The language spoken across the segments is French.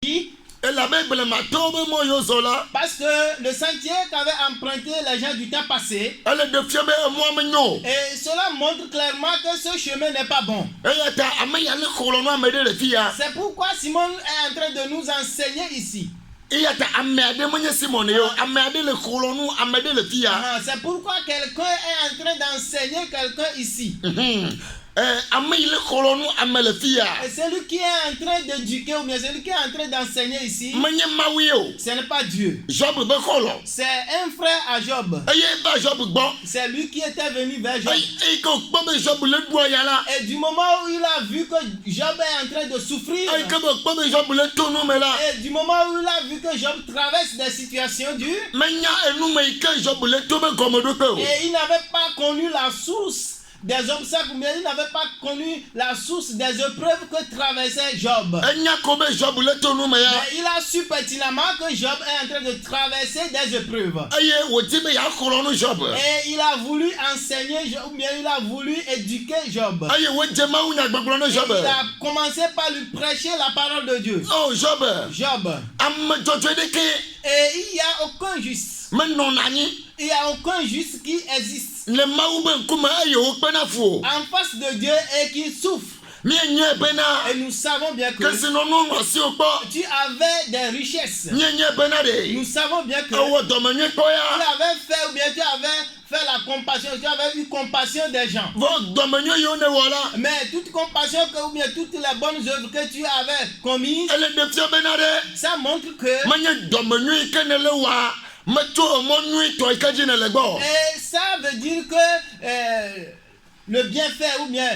Et la Bible m'a tombé mon yosola. Parce que le sentier qu'avaient emprunté les gens du temps passé, Elle est de fiabe moi mignon. et cela montre clairement que ce chemin n'est pas bon. Et ta amaya le colono me de fia. C'est pourquoi Simon est en train de nous enseigner ici. Et ta amade mon Simon yo, amade le colono, amade le fia. C'est pourquoi quelqu'un est en train d'enseigner quelqu'un ici. Amay le colono, amale fia. Et celui qui est en train d'éduquer ou bien celui qui est en train d'enseigner ici, Manye mawio. ce n'est pas Dieu. Job be colon. C'est un frère à Job. Aye ba Job bon. C'est lui qui était venu vers Job. Aye ko bobe Job le boyala. Et du moment où il a vu que Job est en train de souffrir, Aye ko bobe Job le tono me la. et du moment où il a vu que Job traverse des situations dures, Menya enu me ke Job le tobe comme do pe. et il n'avait pas connu la source des obstacles, mais il n'avait pas connu la source des épreuves que traversait Job. Enya ko be Job le tono me ya. Mais il a su pertinemment que Job est en train de traverser des épreuves. Aye woti me ya colono Job. Et il a voulu enseigner Job, ou bien il a voulu éduquer Job. Aye woje ma unya gbagbo no Et Job. il a commencé par lui prêcher la parole de Dieu. Oh Job. Job. Am jojo de ke. Et il n'y a aucun juste. Men non nani. Il n'y a aucun juste qui existe Le maube kuma aye o pena fu. en face de Dieu et qui souffre. Mi nye bena. Et nous savons bien que Que sinon non si o po. tu avais des richesses. Nye bena de. Nous savons bien que Awo domenye tu koya. avais fait ou bien tu avais fait la compassion, tu avais eu compassion des gens. Vo domenye yo ne wala. Mais toute compassion que, ou bien toutes les bonnes œuvres que tu avais commises, Elle de fia bena de. ça montre que, Manye domenye ke ne le wa. Meto mo nui to ikaji ne le gbo. et ça veut dire que le bienfait ou bien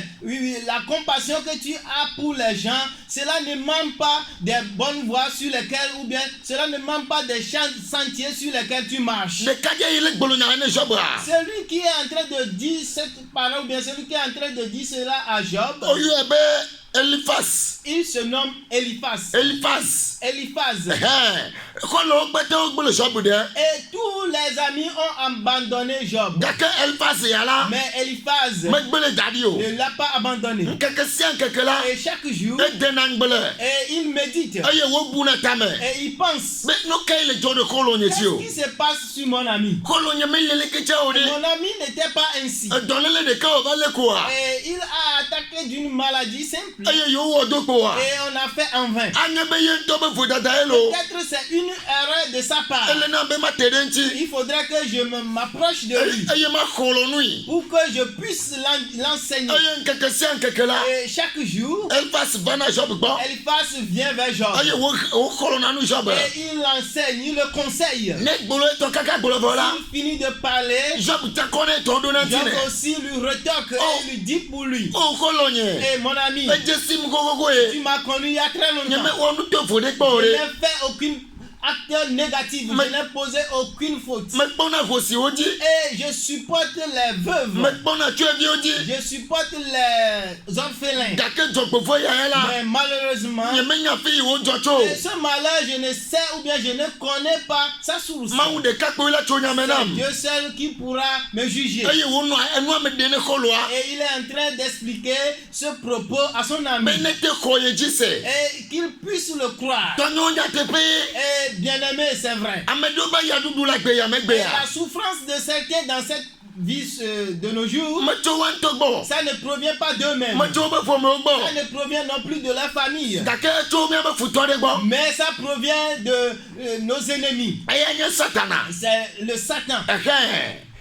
la compassion que tu as pour les gens, cela ne manque pas des bonnes voies sur lesquelles, ou bien cela ne manque pas des sentiers sur lesquels tu marches. Le kaje ile gbolo nya ne Job. Celui qui est en train de dire cette parole, ou bien celui qui est en train de dire cela à Job, Oyo ebe Eliphaz. il se nomme Eliphaz. Eliphaz. Eliphaz. Kolo gbete o gbolo Job de. Et tous les amis ont abandonné Job. Gake Eliphaz ya la. Mais Eliphaz Me gbele dadi o. ne l'a pas abandonné. Keke sian keke la. Et chaque jour, E denan gbele. et il médite. Aye wo buna tame. Et il pense. Me no kai le jodo kolo nye ti o. Qu'est-ce qui se passe sur mon ami? Kolo nye me lele keche o de. Mon ami n'était pas ainsi. Donele de ka o ba le ko a. Et il a attaqué d'une maladie simple. Aye yo wo do ko a. Et on a fait en vain. Anya be ye to be fudata elo. Peut-être c'est une erreur de sa part. Ele na be ma tere nti. Il faudrait que je m'approche de lui Aye ma kolo nui. pour que je puisse l'enseigner. Aye keke sian keke la. Et chaque jour, Eliphaz bana Job gbo. Eliphaz vient vers Job. Aye wo kolo na nu Job. Et il l'enseigne, il le conseille. Ne gbolo to kaka gbolo vola. Il finit de parler. Job ta kone to do na Job tine. aussi lui retoque Oh. et lui dit pour lui. O kolo nye. Et mon ami, E jesim gogo tu e. m'as connu il y a très Nye me longtemps. wonu to fode gbo Je re. n'ai fait aucune acte négatif. Mais- Je n'ai posé aucune faute. Me kpona fosi oji. Et je supporte les Me veuves. kpona tuebi oji. Je supporte les orphelins. Gake jokpofo ya ya la. Mais malheureusement, Nye me nya fi wo jocho. et ce malheur, je ne sais ou bien je ne connais pas sa source. Mawu de kakpo la cho nya C'est menam. Dieu seul qui pourra me juger. Eye wo no enu ame de ne kolo a. Et il est en train d'expliquer ce propos à son ami. Me ne te koye jise. Et qu'il puisse le croire. Tonyo nya te pe. Et bien aimé, c'est vrai. Amedo ba ya dudu la gbe ya me gbe Et ya. la souffrance de certains dans cette vie de nos jours, Me cho wan to gbo. ça ne provient pas d'eux-mêmes. Me cho be fo me gbo. Ça ne provient non plus de la famille. Gake cho me be futo de gbo. Mais ça provient de nos ennemis. Eye nye satana. C'est le Satan.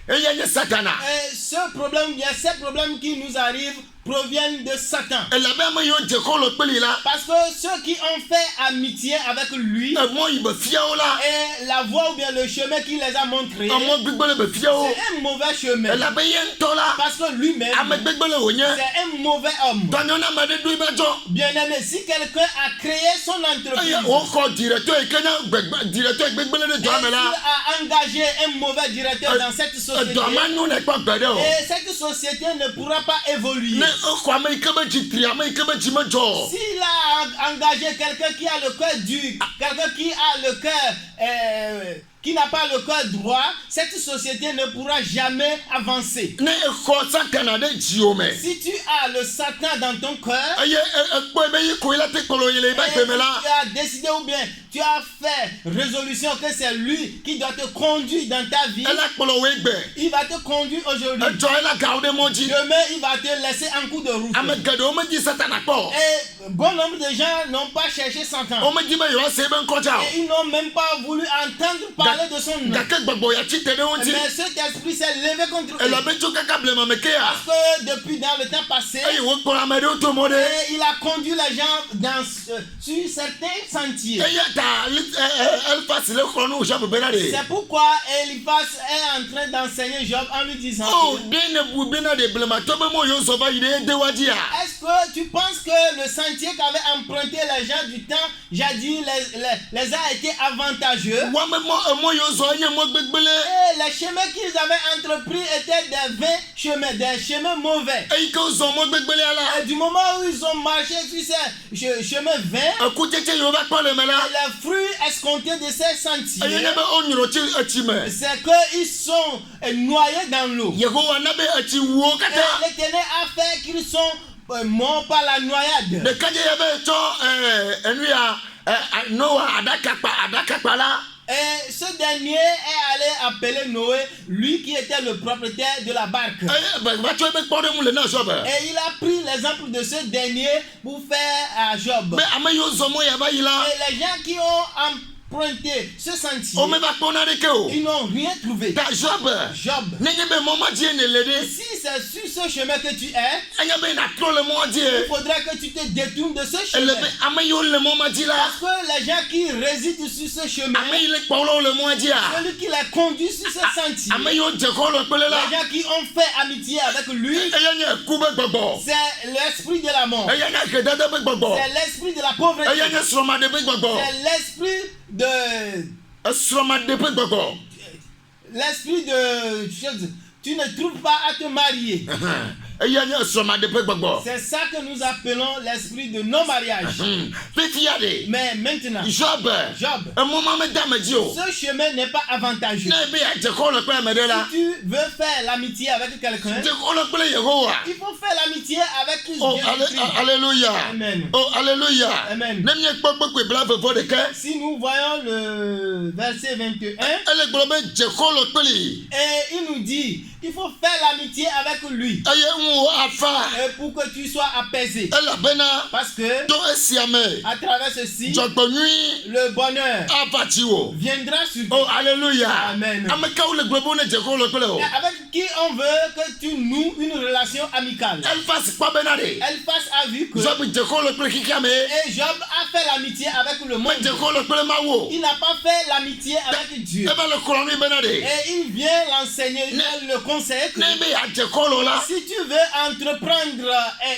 Eye nye satana. Et ce problème, il y a ces problèmes qui nous arrivent proviennent de Satan. Elabe me yo je kolo peli la. Parce que ceux qui ont fait amitié avec lui E mo yi be fia o la. et la voie ou bien le chemin qu'il les a montré, Amo gbigbele be fia o. c'est un mauvais chemin. Elabe ye nto la. Parce que lui-même, Ame gbigbele o nye. c'est un mauvais homme. Tonyo na me de du be jo. Bien aimé, si quelqu'un a créé son entreprise, Eye o ko directeur e kenya directeur gbigbele de jo et ame il la. a engagé un mauvais directeur dans cette société, Do ma nu ne pa gbede o. et cette société ne pourra pas évoluer. Ne o ko ame ikebe jitri ame ikebe jime jo. S'il a engagé quelqu'un qui a le cœur dur, quelqu'un qui a le cœur qui n'a pas le cœur droit, cette société ne pourra jamais avancer. ne ekɔ Satan de dziwo me Si tu as le Satan dans ton cœur, eye ekpɔe be yi koe la te kpɔlɔ yi le ba et gbeme la tu as décidé ou bien tu as fait résolution que c'est lui qui doit te conduire dans ta vie, ela kpɔlɔ wo egbe il va te conduire aujourd'hui. edzɔ ela gawo de mɔ dzi Demain, il va te laisser en coup de route. ame geɖewo medzi Satana kpɔ Et bon nombre de gens n'ont pas cherché Satan. womedzi be yewoase ebe ŋkɔdza Et ils n'ont même pas voulu entendre parler de son nom. gake gbɔgbɔ ya tsi te ɖe wo ŋuti Mais cet esprit s'est levé contre eux. elabe tso kaka blema me kea Parce que depuis dans le temps passé, eye wokpɔla ame ɖewo to mɔ ɖe et il a conduit les gens sur certains sentiers. eya ta Elifas le xlɔ nu Job bena de C'est pourquoi Eliphaz est en train d'enseigner Job en lui disant o de ne bu bena de blema tɔ be mo yewo zɔ va yi ɖe de wa dzia est-ce que tu penses que le sentier qu'avaient emprunté les gens du temps jadis les a été avantageux? wame mɔ yewo zɔ enye mɔ gbegbele Et les chemins qu'ils avaient entrepris étaient des vains chemins, des chemins mauvais. eyi ke wozɔ mɔ gbegbelea la Et du moment où ils ont marché sur ces chemins vains, ekutsetse yewo va kpɔ le me la les fruits escomptés de ces eye sentiers, nye be wonyrɔ tsi etsi me c'est qu'ils sont noyés dans l'eau. Yehowa na be etsi wuwo Et kata l'Éternel a fait qu'ils sont morts par la noyade. ɖekadze ya be tsɔ enu ya Noa aɖakakpa la Et ce dernier est allé appeler Noé, lui qui était le propriétaire de la barque. eye va tsɔ ebe kpɔ ɖe mu le na Job Et il a pris l'exemple de ce dernier pour faire à Job. be ame yiwo zɔ mɔ ya va yi la Et les gens qui ont emprunté ce sentier, wome va kpɔ na ɖeke o ils n'ont rien trouvé. ta Job Job, nenye be mɔ ma dzie ne le ɖe si c'est sur ce chemin que tu es, enye be natrɔ le mɔ il dzie faudrait que tu te détournes de ce ele chemin. be ame yiwo le mɔ ma dzi la Parce que les gens qui résident sur ce chemin, ame yi le kpɔlɔ le mɔa dzia celui qui les conduit sur ce sentier, ame yiwo dze kɔ le kpele la les gens qui ont fait amitié avec lui, eye nye ku be gbɔgbɔ c'est l'esprit de la mort. eye nye hedede be gbɔgbɔ C'est l'esprit de la pauvreté. eye nye srɔ̃maɖe be gbɔgbɔ C'est l'esprit de... esrɔ̃maɖe be gbɔgbɔ L'esprit de chose. Tu ne trouves pas à te marier. eye nye esrɔ̃maɖe be gbɔgbɔ C'est ça que nous appelons l'esprit de non-mariage. fitia de Mais maintenant, Job Job, emɔ ma me da me dzi o ce chemin n'est pas avantageux. ne be adze kɔ le kpele me ɖe la Si tu veux faire l'amitié avec quelqu'un, dze kɔ le kpele Yehowa il faut faire l'amitié avec Christ. oh Jésus-Christ. alléluia Amen. oh alléluia Amen. ne miekpɔ gbegbe bla vevɔ ɖeke Si nous voyons le verset 21, ele gblɔ be dze kɔ le kpeli et il nous dit, il faut faire l'amitié avec lui eye ŋu afa et pour que tu sois apaisé. elabena Parce que to esia me à travers ceci, dzɔgbɔnyui le bonheur ava tsi wo viendra sur oh toi. alléluia Amen. ame kawo le gblɔ be ne dze kɔ le kpele o Et avec qui on veut que tu noues une relation amicale. Elifas kpɔ bena de Eliphaz a vu que Job dze kɔ le kpele kika me et Job a fait l'amitié avec le me monde. dze kɔ le kpele Mawu o Il n'a pas fait l'amitié avec Dieu. ebe le kplɔ nui bena de Et il vient l'enseigner, il vient le conseiller que ne be adze kɔ le la si tu veux entreprendre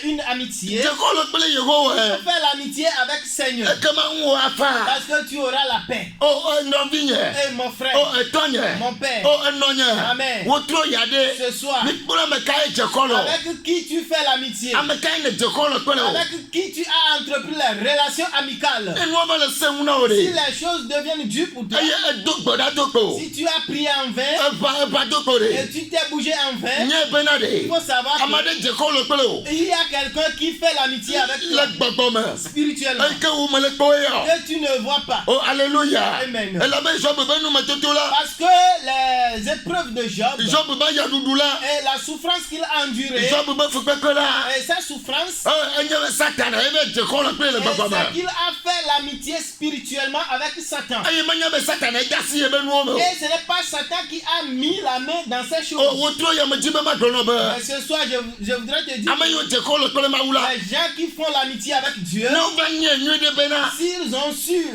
une amitié, dze kɔ le kpele Yehowa fais l'amitié avec Seigneur. ekema ŋu afa Parce que tu auras la paix. oh nɔvinye Et mon frère, oh etɔnye mon père, oh enɔnye Amen. wotrɔ ya de ce soir, mikpɔ ame kae dze kɔ le avec qui tu fais l'amitié, ame kae ne dze kɔ le kpele o avec qui tu as entrepris les relations amicales. enua va le se ŋu na o Si de les choses deviennent dures pour toi, eye edo gbe ɖa do kpe o si tu as prié en vain eva do kpe o et de tu t'es bougé en vain, nye bena il de faut savoir ame ɖe dze kɔ le kpele o qu'il y a quelqu'un qui fait l'amitié avec le toi gbɔgbɔ me spirituellement eye ke wo me le kpɔ ye o que tu ne vois pas. oh alléluia Amen. elabe Job be numetoto la Parce que les épreuves de Job Job be yaɖuɖu la et la souffrance qu'il a endurée Job be fukpekpe la et sa souffrance, enye be Satan ebe dze kɔ le kpele le gbɔgbɔ c'est me qu'il a fait l'amitié spirituellement avec Satan. eye menye be Satan ede asi ye be nuwo me o Et ce n'est pas Satan qui a mis la main dans ces choses. oh wotrɔ yame dzi be magblɔ nɔ be Mais ce soir, je voudrais te dire, ame yiwo dze kɔ le kpele Mawu la les gens qui font l'amitié avec Dieu, ne wova nye nyui ɖe bena s'ils ont su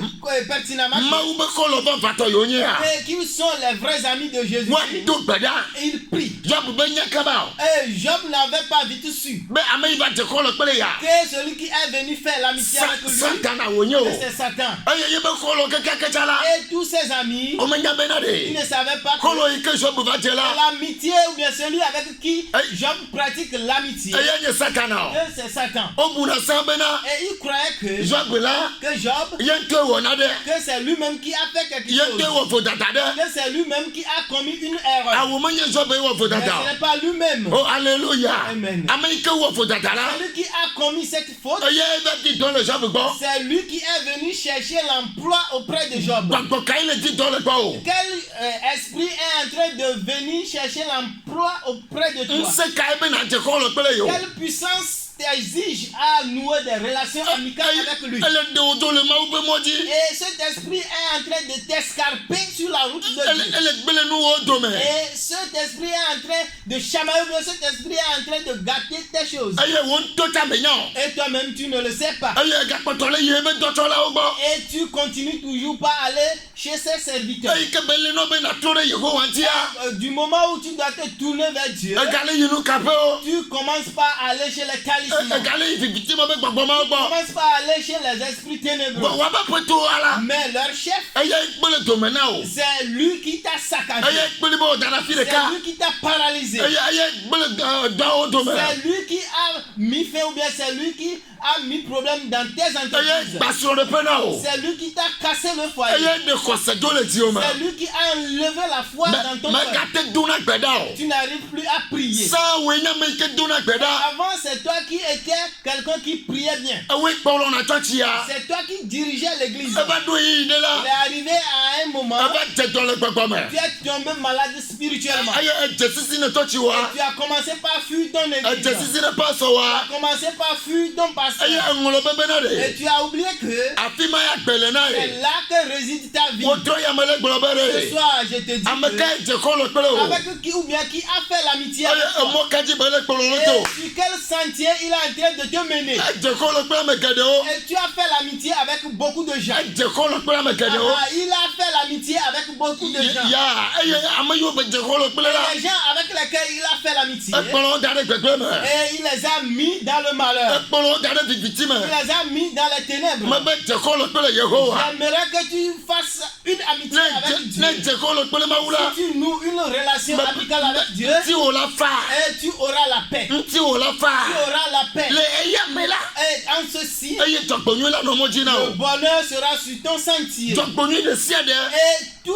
pertinemment Mawu be kɔ le ƒe ʋatɔ yewo nye ya et qu'ils sont les vrais amis de Jésus, woado gbe ɖa ils prient. Job be nye kaba o Et Job n'avait pas vite su be ame yi va dze kɔ le kpele ya que celui qui est venu faire l'amitié avec lui, Satana wònye o c'est Satan. eye ye be kɔ le kekeketsa la Et tous ses amis, womenya bena ils de ne savaient pas kɔ que le yi ke Job va dze la l'amitié ou bien celui avec qui Job pratique pratique l'amitié, eye nye Satana que c'est Satan. o buna sambena Et il croyait que Job la Job, yente wona de que c'est lui-même qui a fait quelque chose. yente wo fodata de Que c'est lui-même qui a commis une erreur. awo menye Job wo Mais fodata ce n'est pas lui-même. oh alléluia Amen. Amerika wo fodata la C'est lui qui a commis cette faute. eye be ti don le Job gbo C'est lui qui est venu chercher l'emploi auprès de Job. gbagbo kai le ti don le gbo Quel esprit est en train de venir chercher l'emploi auprès de toi? nse kai be na je ko lo pele yo Quelle puissance t'exige à nouer des relations amicales avec lui? elle de odo le ma ube moji Et cet esprit est en train de t'escarper sur la route de Dieu. elle gbele nu odo me Et cet esprit est en train de chamailler, cet esprit est en train de gâter tes choses. eye won to ta me nyan Et toi-même, tu ne le sais pas. eye ga poto le ye be doto la ogbo Et tu continues toujours pas à aller chez ses serviteurs. eye ke bele no be na tore Yehova antia Du moment où tu dois te tourner vers Dieu, egale yinu kape o tu commences pas à aller chez les talismans. egale ifibiti mo be gbagbo ma Tu ogbo commences pas à aller chez les esprits ténébreux. wa ba poto ala Mais leur chef, eye gbele to me na o c'est lui qui t'a saccagé. eye gbele bo dana fi le C'est ka lui qui t'a paralysé. eye gbele do odo me C'est lui qui a mis fin ou bien c'est lui qui a mis problème dans tes eye entreprises. gbasoro de pena o C'est lui qui t'a cassé le foyer. eye de kose do le ti o me C'est lui qui a enlevé la foi dans ton me foyer. gate duna gbeda o Tu n'arrives plus à prier. sa we nya me ke duna gbeda Avant, c'est toi qui étais quelqu'un qui priait bien. ewe kpolo na church ya C'est toi qui dirigeais l'église. eba do yi de Il la est arrivé à un moment, eba je do le gbagbo me tu es tombé malade spirituellement. eye je sisi ne church Et wa tu as commencé par fuir ton je église. sisi ne paso Tu wa as commencé par fuir ton pasteur. eye ngolo bebe na Et de tu as oublié que afi ma ya gbele na c'est ye là que réside ta vie. wo to ya mele gbolo Ce bere soir, je te dis ameka que je ko lo pele o avec qui ou bien qui a fait l'amitié avec eye toi. mo kaji bele gbolo lo Et to sur quel sentier il est en train de te mener. je ko lo pele me gede o Et tu as fait l'amitié avec beaucoup de gens. je ko lo pele me gede o Il a fait l'amitié avec beaucoup de gens. ya eye amayo be je ko lo pele la Les gens avec lesquels il a fait l'amitié, ekpolo dare gbegbe me et il les a mis dans le malheur. ekpolo dare viviti me Il les a mis dans les ténèbres. me be je ko lo pele Yehova J'aimerais que tu fasses une amitié avec Dieu. ne je ko lo pele ma wula Si tu noues une relation amicale avec Dieu, ti o la fa et tu auras la paix. ti o la Tu fa auras la paix. le eye me la Et en ceci, eye jọgbonyu la no mo ji na le o bonheur sera sur ton sentier. jọgbonyu de sia de Et tout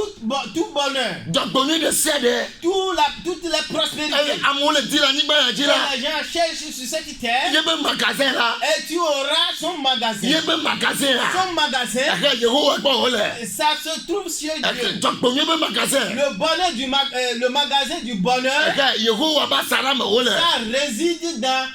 bonheur, jọgbonyu de sia de toutes les eye prospérités amewo le di la nyigba ya ji que la les gens cherchent sur cette terre, ye be magasin la et tu auras son magasin. ye be magasin la Son magasin, eke Yehowa gbọ o le ça se trouve chez Dieu. eke jọgbonyu be magasin Le bonheur le magasin du bonheur, eke Yehowa ba sara me o le ça réside dans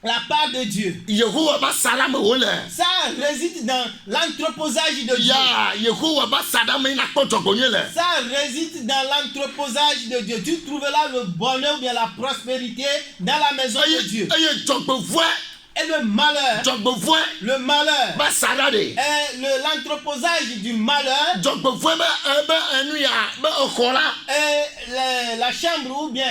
la part de Dieu. Yehowa ba sara me o le Ça réside dans l'entreposage de Dieu. ya Yehowa ba sara me na kpọ jọgbonyu le Ça réside dans l'entreposage de Dieu. Tu trouveras le bonheur ou bien la prospérité dans la maison de Dieu. eye jọgbovue Et le malheur, jọgbovue ba sara de et l'entreposage du malheur, jọgbovue be enu ya be exɔ la et la chambre ou bien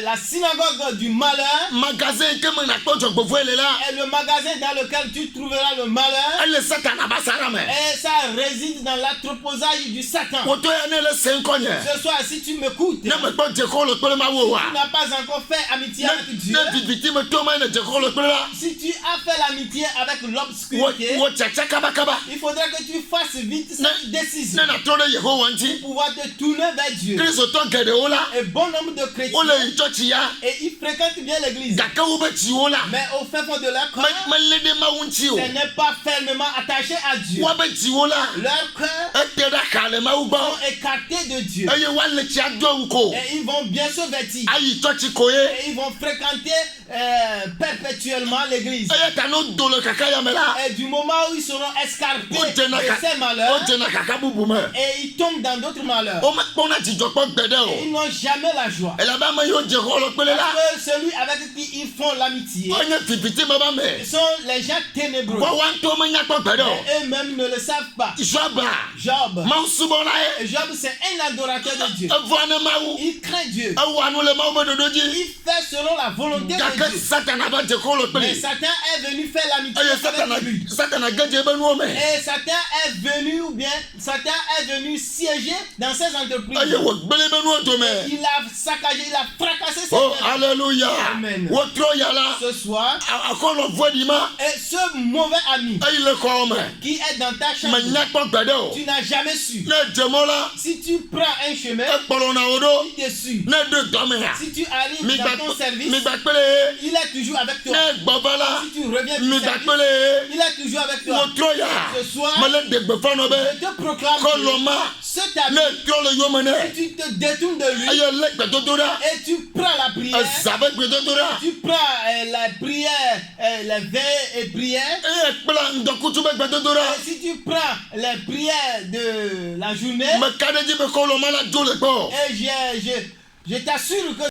la synagogue du malheur, magasin ke me na kpɔ jọgbovue le la et le magasin dans lequel tu trouveras le malheur, ele satana ba sara me et ça réside dans l'entreposage du Satan. woto ya ne le se ŋkɔ nye Ce soir, si tu m'écoutes, ne me kpɔ dzexɔ le kple ma wo wa tu n'as pas encore fait amitié avec Dieu. ne viviti me to ma ne dzexɔ le kple la Si tu as fait l'amitié avec l'obscurité, wo tsatsa kabakaba il faudrait que tu fasses vite cette décision ne na trɔ ɖe Yehowa ŋuti pour pouvoir te tourner vers Dieu. kristotɔ geɖewo la Et bon nombre de chrétiens, wo le yi tsɔtsi ya et ils fréquentent bien l'église, gake wo be tsiwo la mais au fin fond de leur cœur, mele ɖe mawu ŋuti o ce n'est pas fermement attaché à Dieu. wo be tsiwo la Leur cœur ete ɖe axa le mawu gbɔ sont écartés de Dieu. eye woale tsia do awu ko Et ils vont bien se vêtir. ayi tsɔtsi ko ye Et ils vont fréquenter perpétuellement l'église. eye ta no do le kaka ya me la Et du moment où ils seront escarpés wo de dzena ces wo malheurs, dzena kaka bubu me et ils tombent dans d'autres malheurs, wo mekpɔna dzidzɔkpɔ gbe ɖe et ils o n'ont jamais la joie. elabe ame yiwo dze xɔ le kpele la Parce que celui avec qui ils font l'amitié wonye viviti me ba me sont les gens ténébreux. woawo ŋutɔ menya kpɔ gbe ɖe o Et eux-mêmes ne le savent pas. Joba Job, Job. mawu subɔla Et ye Job, c'est un adorateur de Dieu. evɔ ne mawu Il craint Dieu. ewɔ nu le mawu be dodo Il dzi fait selon la volonté de gake Dieu. satana va dze klo le Mais kpli Satan est venu faire l'amitié eye avec lui. satana ge dze ebe nuwo me Et Satan est venu, ou bien Satan est venu siéger dans ses entreprises. eye wo gbele ebe nuwo dome Il a saccagé, il a fracassé ses o œuvres. alléluia Amen. wotrɔ ya la Ce soir, akɔlɔ vɔ di ma et ce mauvais ami eyi le xɔ me qui est dans ta me chambre, nya kpɔ gbe ɖe o tu n'as jamais su. ne dze mɔ la Si tu prends un chemin, ekpɔlɔna wo ɖo il te suit. ne ɖo dɔmea Si tu arrives dans ton service, migba kpele il est toujours avec toi. ne gbɔva la Si tu reviens du migba service, kpele il est toujours avec toi. wotrɔ ya Ce soir, mele de gbefa nɔ be je te proclame kɔlɔ que ma cet ami, ne trɔ le yome ne si tu te détournes de lui eye le gbedodo ɖa et tu prends la prière, ezabe gbedodo ɖa tu prends la prière, les veilles et prières, eye kpla ŋdɔkutsu be gbedodo ɖa et si tu prends les prières de la journée, meka ɖe dzi be kɔlɔ ma la dzo le gbɔ. et je t'assure que